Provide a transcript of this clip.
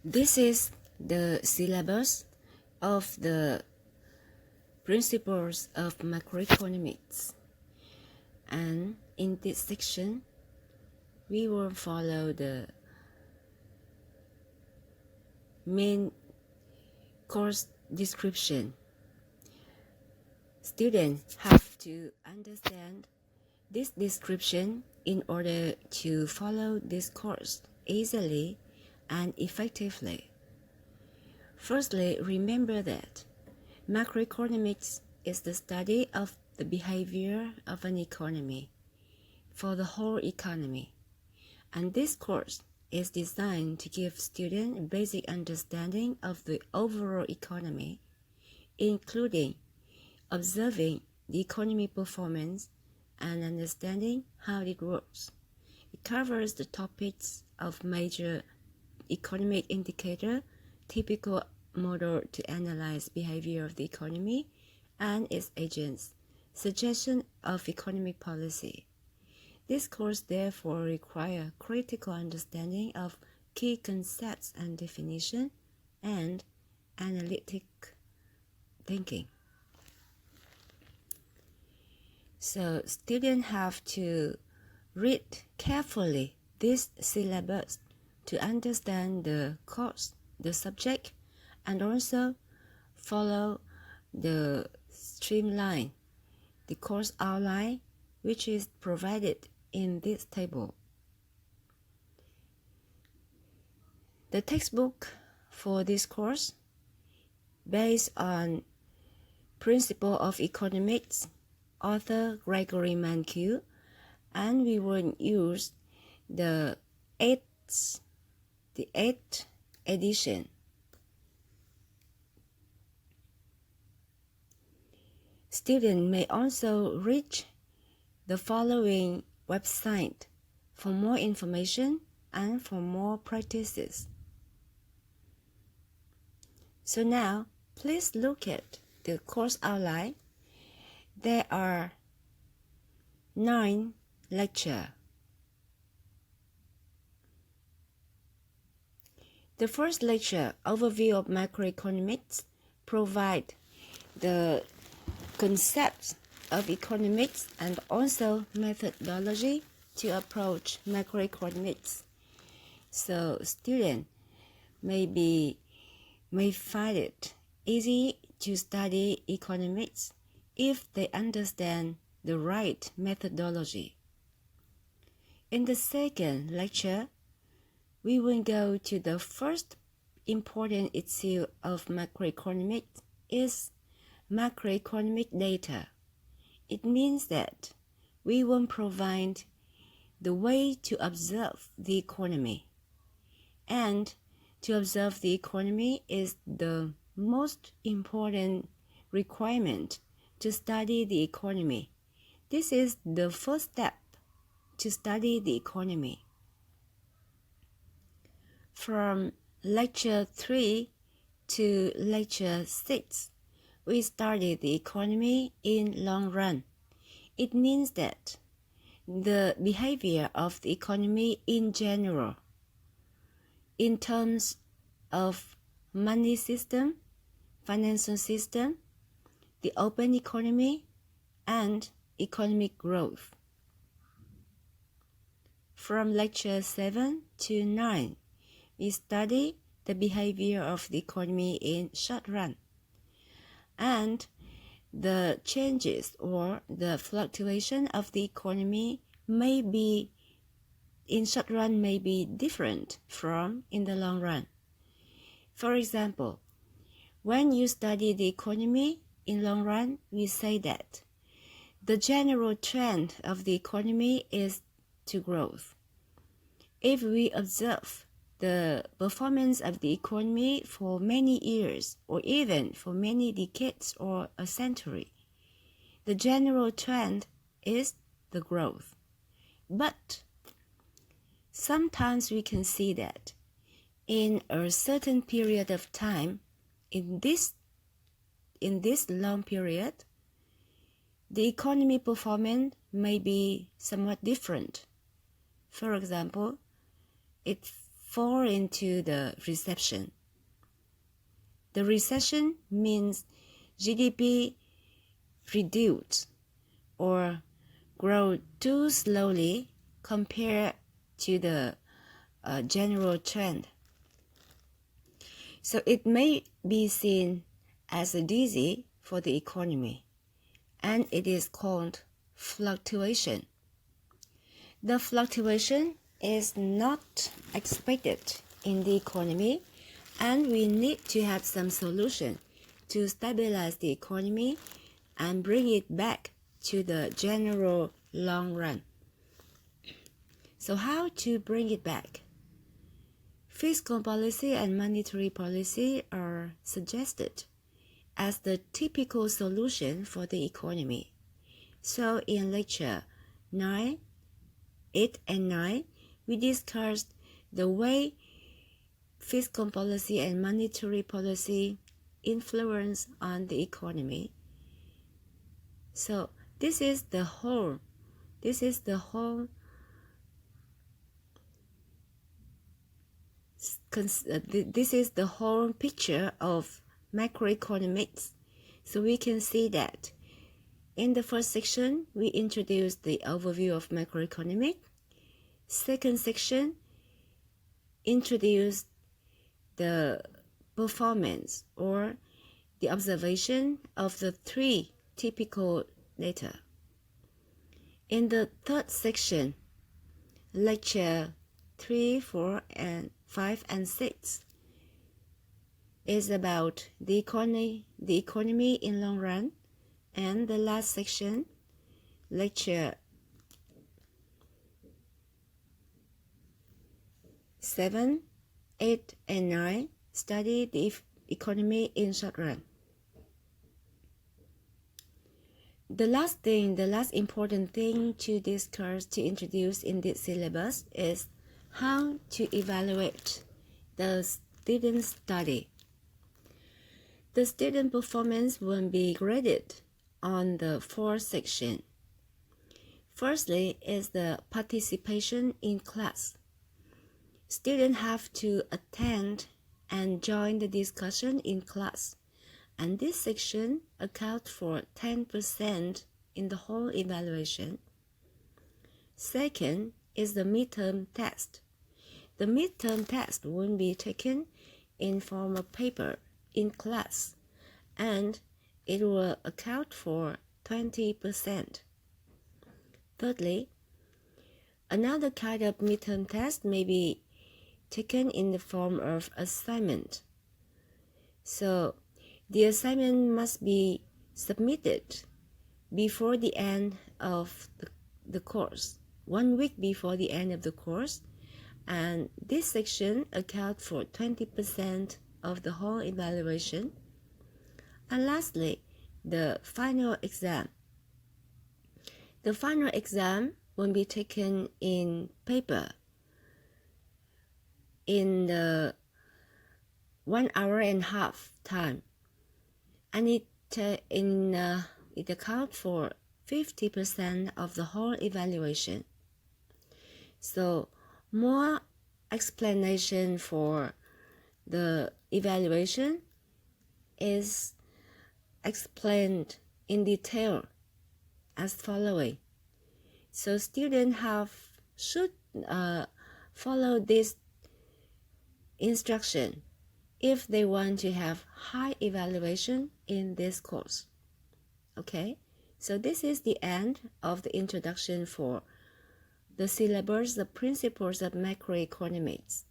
This is the syllabus of the principles of macroeconomics, and in this section we will follow the main course description. Students have to understand this description in order to follow this course easily and effectively. Firstly, remember that macroeconomics is the study of the behavior of an economy for the whole economy, and this course is designed to give students a basic understanding of the overall economy, including observing the economy performance and understanding how it works. It covers the topics of major economic indicator, typical model to analyze behavior of the economy and its agents, suggestion of economic policy. This course therefore requires critical understanding of key concepts and definition and analytic thinking. So students have to read carefully this syllabus to understand the course, the subject, and also follow the streamline, the course outline, which is provided in this table. The textbook for this course based on Principle of Economics, author Gregory Mankiw, and we will use the eighth edition. Students may also reach the following website for more information and for more practices. So now, please look at the course outline. There are 9 lectures. The first lecture, Overview of Macroeconomics, provides the concepts of economics and also methodology to approach macroeconomics. So students may find it easy to study economics if they understand the right methodology. In the second lecture, we will go to the first important issue of macroeconomics is macroeconomic data. It means that we will provide the way to observe the economy. And to observe the economy is the most important requirement to study the economy. This is the first step to study the economy. From lecture 3 to lecture 6, we studied the economy in long run. It means that the behavior of the economy in general, in terms of money system, financial system, the open economy, and economic growth. From lecture 7 to 9, we study the behavior of the economy in short run. And the changes or the fluctuation of the economy may be in short run may be different from in the long run. For example, when you study the economy in long run, we say that the general trend of the economy is to growth. If we observe the performance of the economy for many years or even for many decades or a century, the general trend is the growth. But sometimes we can see that in a certain period of time, in this long period, the economy performance may be somewhat different. For example, it fall into the recession. The recession means GDP reduced or grow too slowly compared to the general trend. So it may be seen as a disease for the economy, and it is called fluctuation. The fluctuation is not expected in the economy, and we need to have some solution to stabilize the economy and bring it back to the general long run. So how to bring it back? Fiscal policy and monetary policy are suggested as the typical solution for the economy. So in lecture 9, 8, and 9, we discussed the way fiscal policy and monetary policy influence on the economy. So this is the whole picture of macroeconomics. So we can see that in the first section, we introduced the overview of macroeconomics. Second section introduced the performance or the observation of the 3 typical data. In the third section, lecture 3, 4, and 5, and 6 is about the economy in long run, and the last section, lecture 7, 8, and 9, study the economy in short run. The last important thing to discuss, to introduce in this syllabus is how to evaluate the student study. The student performance will be graded on the 4 sections. Firstly is the participation in class. Students have to attend and join the discussion in class, and this section accounts for 10% in the whole evaluation. Second is the midterm test. The midterm test will be taken in form of paper in class, and it will account for 20%. Thirdly, another kind of midterm test may be taken in the form of assignment. So the assignment must be submitted before the end of the course, 1 week before the end of the course, and this section accounts for 20% of the whole evaluation. And lastly, the final exam. The final exam will be taken in paper in the 1 hour and a half time, and it accounts for 50% of the whole evaluation. So more explanation for the evaluation is explained in detail as following. So students should follow this instruction if they want to have high evaluation in this course. Okay, so this is the end of the introduction for the syllabus, the principles of macroeconomics.